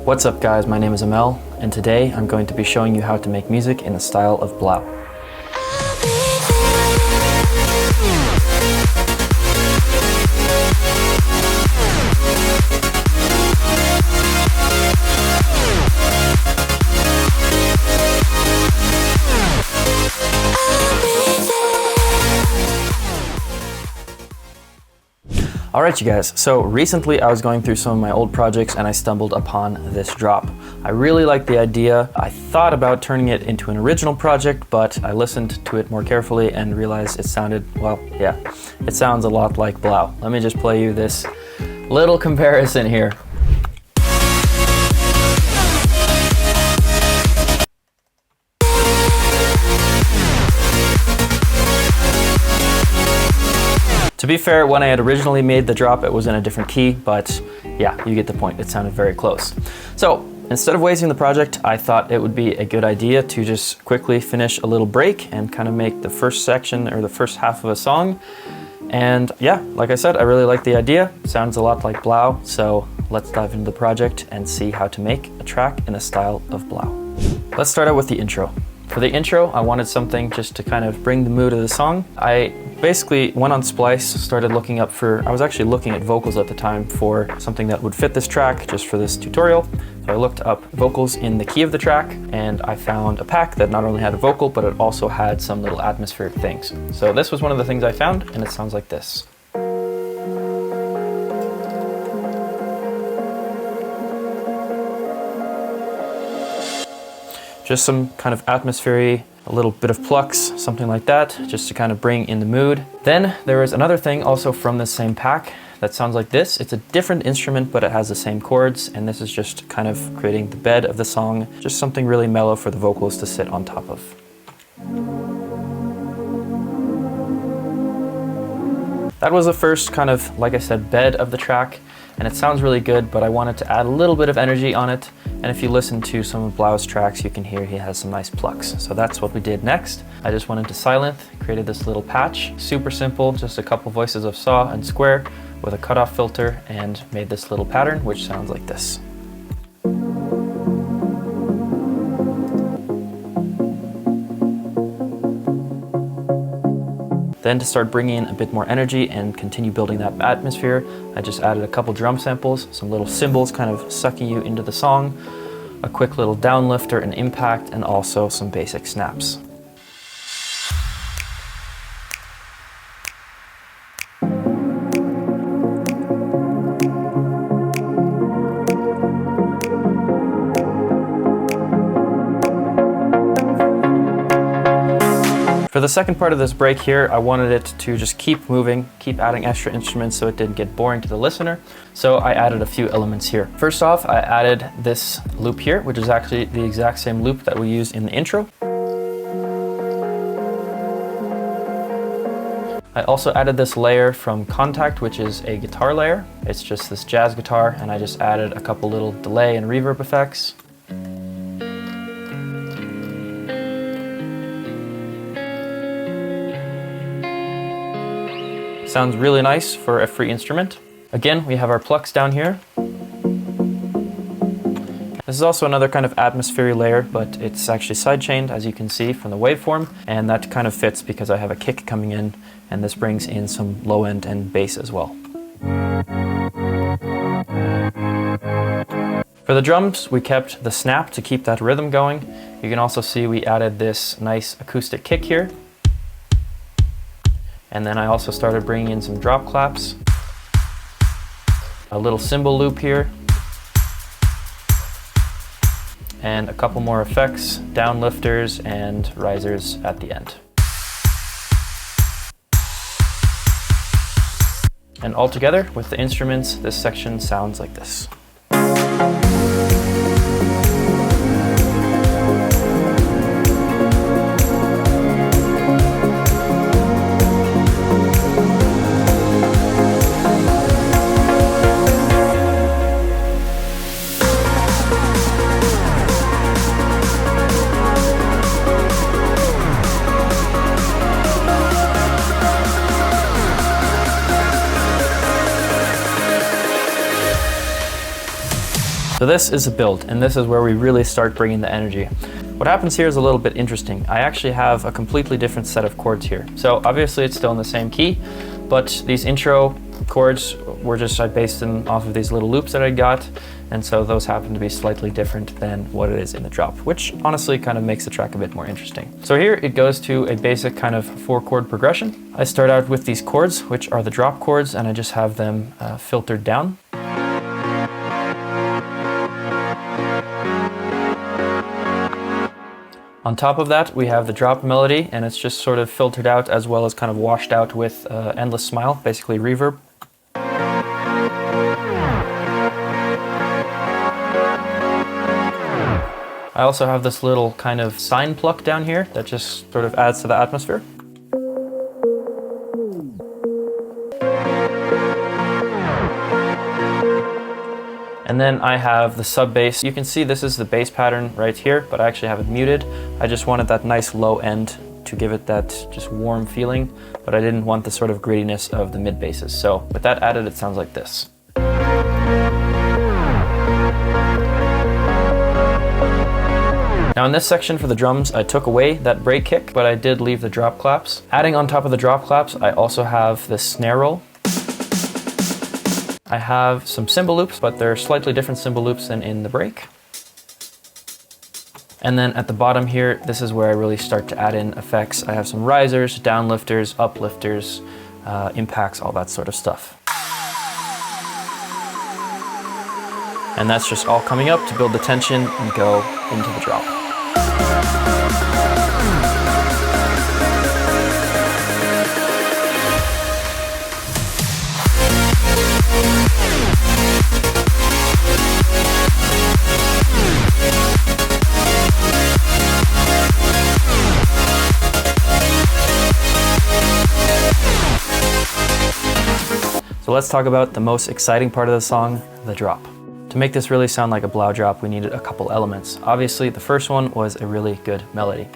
What's up guys, my name is Amel, and today I'm going to be showing you how to make music in the style of Blau. Alright you guys, so recently I was going through some of my old projects and I stumbled upon this drop. I really liked the idea. I thought about turning it into an original project, but I listened to it more carefully and realized it sounded, well, yeah, it sounds a lot like Blau. Let me just play you this little comparison here. To be fair, when I had originally made the drop, it was in a different key, but yeah, you get the point. It sounded very close. So instead of wasting the project, I thought it would be a good idea to just quickly finish a little break and kind of make the first section or the first half of a song. And yeah, like I said, I really like the idea. It sounds a lot like Blau, so let's dive into the project and see how to make a track in the style of Blau. Let's start out with the intro. For the intro, I wanted something just to kind of bring the mood of the song. I basically went on Splice, started looking up I was actually looking at vocals at the time for something that would fit this track just for this tutorial. So I looked up vocals in the key of the track and I found a pack that not only had a vocal, but it also had some little atmospheric things. So this was one of the things I found and it sounds like this. Just some kind of atmosphere, a little bit of plucks, something like that, just to kind of bring in the mood. Then there is another thing also from this same pack that sounds like this. It's a different instrument, but it has the same chords, and this is just kind of creating the bed of the song, just something really mellow for the vocals to sit on top of. That was the first kind of, like I said, bed of the track, and it sounds really good, but I wanted to add a little bit of energy on it. And if you listen to some of Blau's tracks, you can hear he has some nice plucks. So that's what we did next. I just went into Silent, created this little patch, super simple, just a couple voices of saw and square with a cutoff filter, and made this little pattern, which sounds like this. Then to start bringing in a bit more energy and continue building that atmosphere, I just added a couple drum samples, some little cymbals kind of sucking you into the song, a quick little downlifter and impact, and also some basic snaps. For the second part of this break here, I wanted it to just keep moving, keep adding extra instruments so it didn't get boring to the listener. So I added a few elements here. First off, I added this loop here, which is actually the exact same loop that we used in the intro. I also added this layer from Contact, which is a guitar layer. It's just this jazz guitar, and I just added a couple little delay and reverb effects. Sounds really nice for a free instrument. Again, we have our plucks down here. This is also another kind of atmosphere layer, but it's actually sidechained, as you can see from the waveform, and that kind of fits because I have a kick coming in, and this brings in some low end and bass as well. For the drums, we kept the snap to keep that rhythm going. You can also see we added this nice acoustic kick here. And then I also started bringing in some drop claps, a little cymbal loop here, and a couple more effects, downlifters and risers at the end. And all together with the instruments, this section sounds like this. So this is a build, and this is where we really start bringing the energy. What happens here is a little bit interesting. I actually have a completely different set of chords here. So obviously it's still in the same key, but these intro chords were just, I based them off of these little loops that I got, and so those happen to be slightly different than what it is in the drop, which honestly kind of makes the track a bit more interesting. So here it goes to a basic kind of 4-chord progression. I start out with these chords, which are the drop chords, and I just have them filtered down. On top of that, we have the drop melody, and it's just sort of filtered out as well as kind of washed out with Endless Smile, basically reverb. I also have this little kind of sine pluck down here that just sort of adds to the atmosphere. And then I have the sub bass. You can see this is the bass pattern right here, but I actually have it muted. I just wanted that nice low end to give it that just warm feeling, but I didn't want the sort of grittiness of the mid basses. So with that added, it sounds like this. Now in this section for the drums, I took away that break kick, but I did leave the drop claps. Adding on top of the drop claps, I also have the snare roll. I have some cymbal loops, but they're slightly different cymbal loops than in the break. And then at the bottom here, this is where I really start to add in effects. I have some risers, downlifters, uplifters, impacts, all that sort of stuff. And that's just all coming up to build the tension and go into the drop. So let's talk about the most exciting part of the song, the drop. To make this really sound like a blow drop, we needed a couple elements. Obviously, the first one was a really good melody.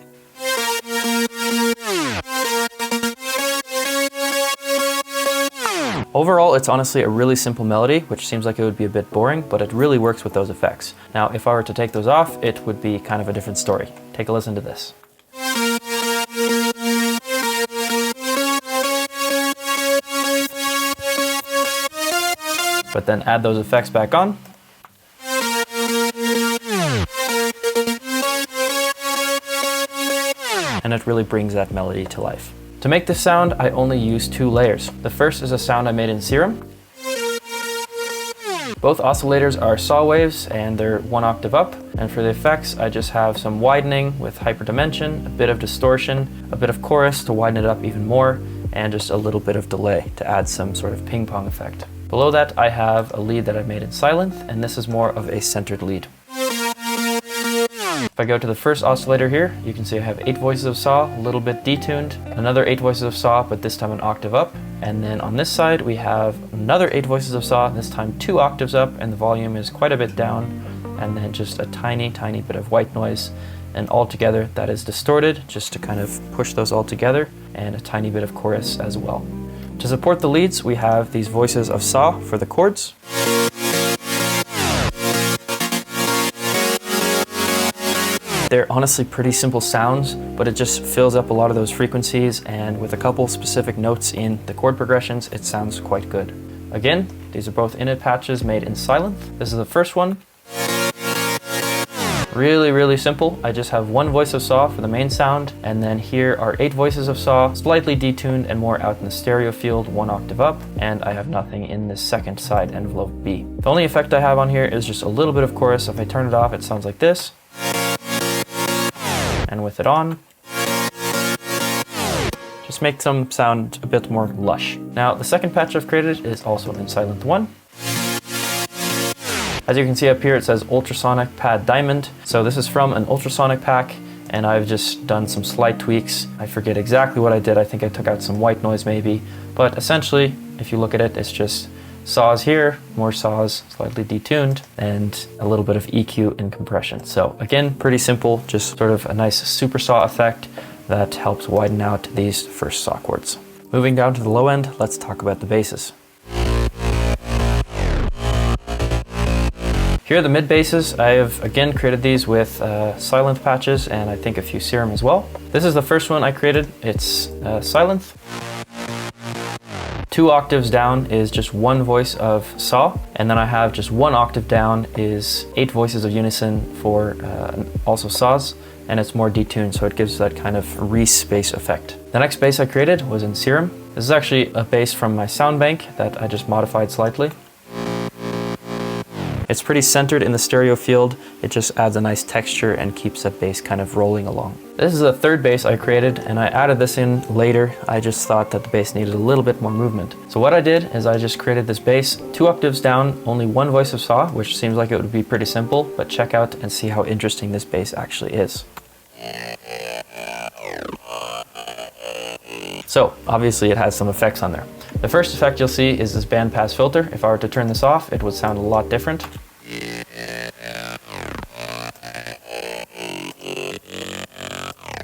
Overall, it's honestly a really simple melody, which seems like it would be a bit boring, but it really works with those effects. Now, if I were to take those off, it would be kind of a different story. Take a listen to this. But then add those effects back on. And it really brings that melody to life. To make this sound, I only use 2 layers. The first is a sound I made in Serum. Both oscillators are saw waves and they're 1 octave up. And for the effects, I just have some widening with hyperdimension, a bit of distortion, a bit of chorus to widen it up even more, and just a little bit of delay to add some sort of ping pong effect. Below that, I have a lead that I made in Sylenth, and this is more of a centered lead. If I go to the first oscillator here, you can see I have 8 voices of saw, a little bit detuned, another 8 voices of saw, but this time an octave up. And then on this side, we have another 8 voices of saw, this time 2 octaves up, and the volume is quite a bit down. And then just a tiny, tiny bit of white noise. And all together, that is distorted, just to kind of push those all together, and a tiny bit of chorus as well. To support the leads, we have these voices of saw for the chords. They're honestly pretty simple sounds, but it just fills up a lot of those frequencies, and with a couple specific notes in the chord progressions, it sounds quite good. Again, these are both init patches made in Sylenth. This is the first one. Really, really simple. I just have 1 voice of saw for the main sound, and then here are 8 voices of saw, slightly detuned and more out in the stereo field, 1 octave up, and I have nothing in this second side envelope B. The only effect I have on here is just a little bit of chorus. If I turn it off, it sounds like this. And with it on, just make them sound a bit more lush. Now, the second patch I've created is also in Sylenth 1. As you can see up here, it says Ultrasonic Pad Diamond. So this is from an ultrasonic pack, and I've just done some slight tweaks. I forget exactly what I did. I think I took out some white noise maybe, but essentially, if you look at it, it's just saws here, more saws, slightly detuned, and a little bit of EQ and compression. So again, pretty simple, just sort of a nice super saw effect that helps widen out these first saw chords. Moving down to the low end, let's talk about the basses. Here are the mid basses. I have again created these with Sylenth patches and I think a few serum as well. This is the first one I created. It's Sylenth. 2 octaves down is just 1 voice of saw, and then I have just 1 octave down is 8 voices of unison for also saws, and it's more detuned, so it gives that kind of Reese bass effect. The next bass I created was in serum. This is actually a bass from my sound bank that I just modified slightly. It's pretty centered in the stereo field. It just adds a nice texture and keeps that bass kind of rolling along. This is the third bass I created, and I added this in later. I just thought that the bass needed a little bit more movement. So what I did is I just created this bass 2 octaves down, only 1 voice of saw, which seems like it would be pretty simple, but check out and see how interesting this bass actually is. So obviously it has some effects on there. The first effect you'll see is this bandpass filter. If I were to turn this off, it would sound a lot different.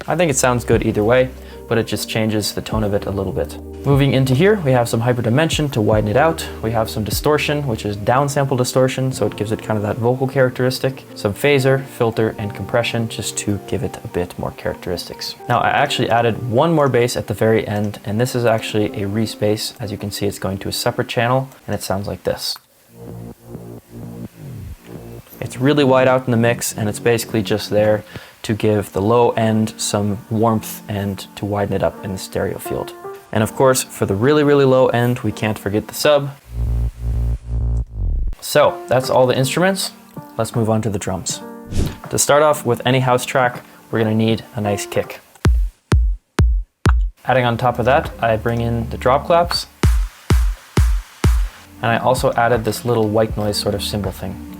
I think it sounds good either way, but it just changes the tone of it a little bit. Moving into here, we have some hyperdimension to widen it out. We have some distortion, which is downsample distortion, so it gives it kind of that vocal characteristic. Some phaser, filter, and compression, just to give it a bit more characteristics. Now, I actually added 1 more bass at the very end, and this is actually a Reese bass. As you can see, it's going to a separate channel, and it sounds like this. It's really wide out in the mix, and it's basically just there to give the low end some warmth and to widen it up in the stereo field. And of course, for the really, really low end, we can't forget the sub. So that's all the instruments. Let's move on to the drums. To start off with any house track, we're gonna need a nice kick. Adding on top of that, I bring in the drop claps. And I also added this little white noise sort of cymbal thing.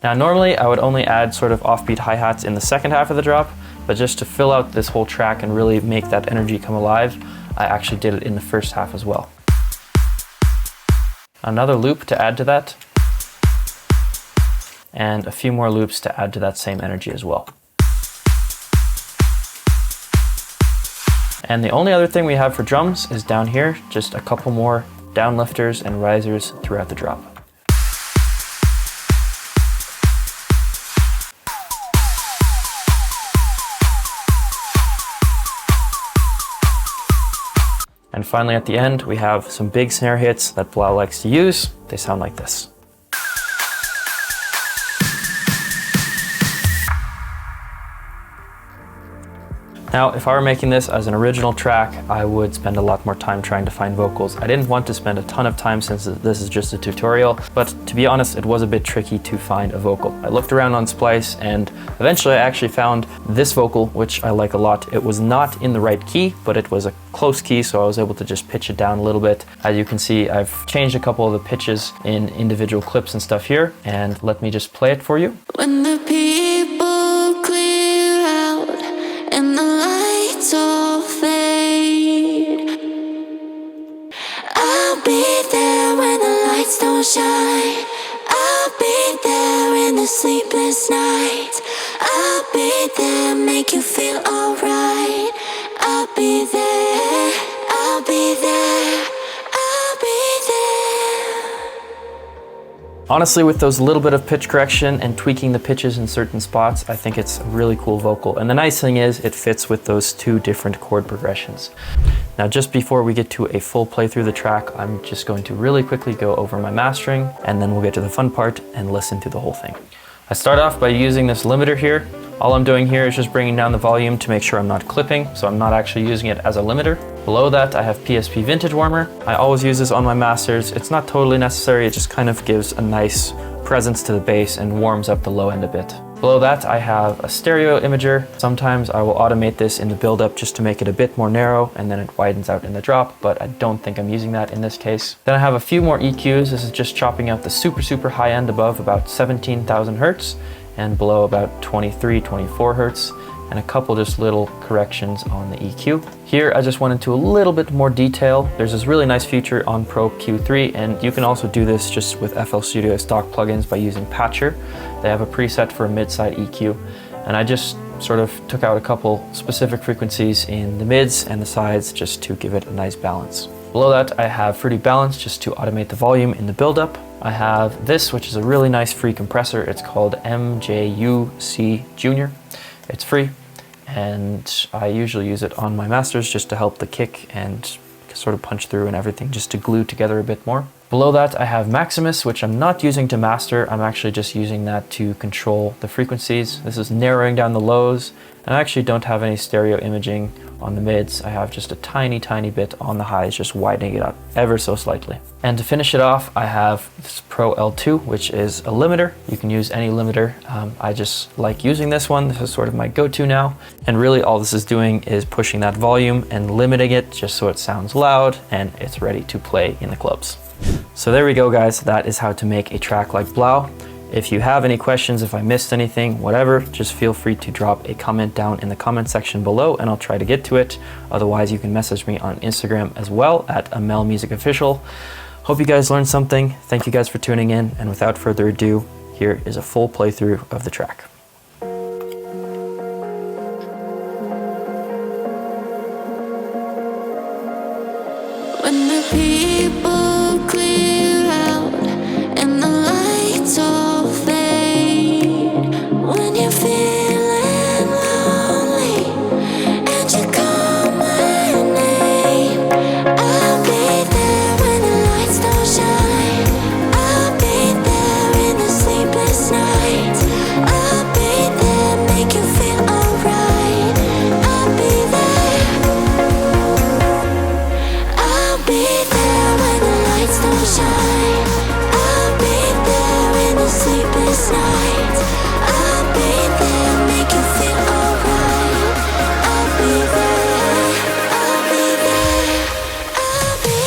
Now normally I would only add sort of offbeat hi-hats in the second half of the drop, but just to fill out this whole track and really make that energy come alive, I actually did it in the first half as well. Another loop to add to that, and a few more loops to add to that same energy as well. And the only other thing we have for drums is down here, just a couple more downlifters and risers throughout the drop. And finally at the end, we have some big snare hits that Blau likes to use. They sound like this. Now, if I were making this as an original track, I would spend a lot more time trying to find vocals. I didn't want to spend a ton of time since this is just a tutorial, but to be honest, it was a bit tricky to find a vocal. I looked around on Splice and eventually I actually found this vocal, which I like a lot. It was not in the right key, but it was a close key, so I was able to just pitch it down a little bit. As you can see, I've changed a couple of the pitches in individual clips and stuff here, and let me just play it for you. When the people clear out and the lights all fade, I'll be there when the lights don't shine. I'll be there in the sleepless nights. I'll be there, make you feel alright. I'll be there, I'll be there, I'll be there. Honestly, with those little bit of pitch correction and tweaking the pitches in certain spots, I think it's a really cool vocal. And the nice thing is it fits with those 2 different chord progressions. Now, just before we get to a full playthrough of the track, I'm just going to really quickly go over my mastering, and then we'll get to the fun part and listen to the whole thing. I start off by using this limiter here. All I'm doing here is just bringing down the volume to make sure I'm not clipping, so I'm not actually using it as a limiter. Below that, I have PSP Vintage Warmer. I always use this on my masters. It's not totally necessary, it just kind of gives a nice presence to the bass and warms up the low end a bit. Below that, I have a stereo imager. Sometimes I will automate this in the build-up just to make it a bit more narrow, and then it widens out in the drop, but I don't think I'm using that in this case. Then I have a few more EQs. This is just chopping out the super high end above about 17,000 hertz, and below about 23, 24 hertz, and a couple just little corrections on the EQ. Here, I just went into a little bit more detail. There's this really nice feature on Pro Q3, and you can also do this just with FL Studio stock plugins by using Patcher. They have a preset for a mid-side EQ, and I just sort of took out a couple specific frequencies in the mids and the sides just to give it a nice balance. Below that, I have Fruity Balance just to automate the volume in the build-up. I have this, which is a really nice free compressor. It's called MJUC Junior. It's free, and I usually use it on my masters just to help the kick and sort of punch through and everything, just to glue together a bit more. Below that, I have Maximus, which I'm not using to master. I'm actually just using that to control the frequencies. This is narrowing down the lows, and I actually don't have any stereo imaging on the mids. I have just a tiny, tiny bit on the highs, just widening it up ever so slightly. And to finish it off, I have this Pro L2, which is a limiter. You can use any limiter. I just like using this one. This is sort of my go-to now. And really all this is doing is pushing that volume and limiting it just so it sounds loud and it's ready to play in the clubs. So there we go, guys. That is how to make a track like Blau. If you have any questions, if I missed anything, whatever, just feel free to drop a comment down in the comment section below and I'll try to get to it. Otherwise, you can message me on Instagram as well at AmelMusicOfficial. Hope you guys learned something. Thank you guys for tuning in. And without further ado, here is a full playthrough of the track. When the people clear out and the lights all fade, when you're feeling lonely and you call my name, I'll be there when the lights don't shine. I'll be there in the sleepless nights. I'll be there, make you feel alright. I'll be there. I'll be there when the lights don't shine. I'll be there in the sleepless nights. I'll be there, make you feel alright. I'll be there. I'll be there. I'll be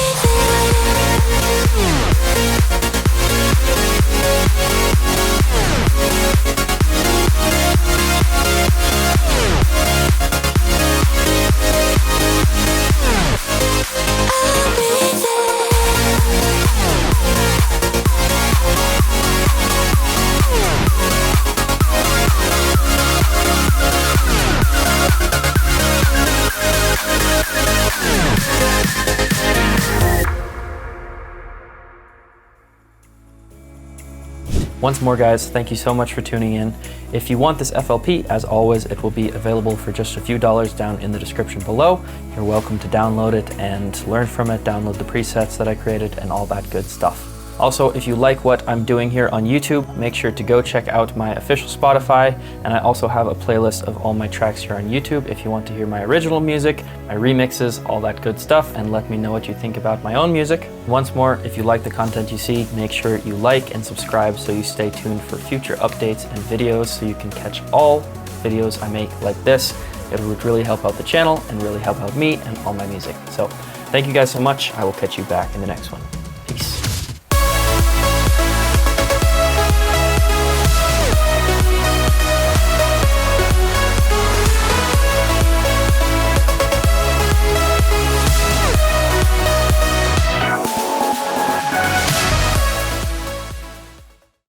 Once more, guys, thank you so much for tuning in. If you want this FLP, as always, it will be available for just a few dollars down in the description below. You're welcome to download it and learn from it, download the presets that I created and all that good stuff. Also, if you like what I'm doing here on YouTube, make sure to go check out my official Spotify, and I also have a playlist of all my tracks here on YouTube if you want to hear my original music, my remixes, all that good stuff, and let me know what you think about my own music. Once more, if you like the content you see, make sure you like and subscribe so you stay tuned for future updates and videos so you can catch all videos I make like this. It would really help out the channel and really help out me and all my music. So thank you guys so much. I will catch you back in the next one.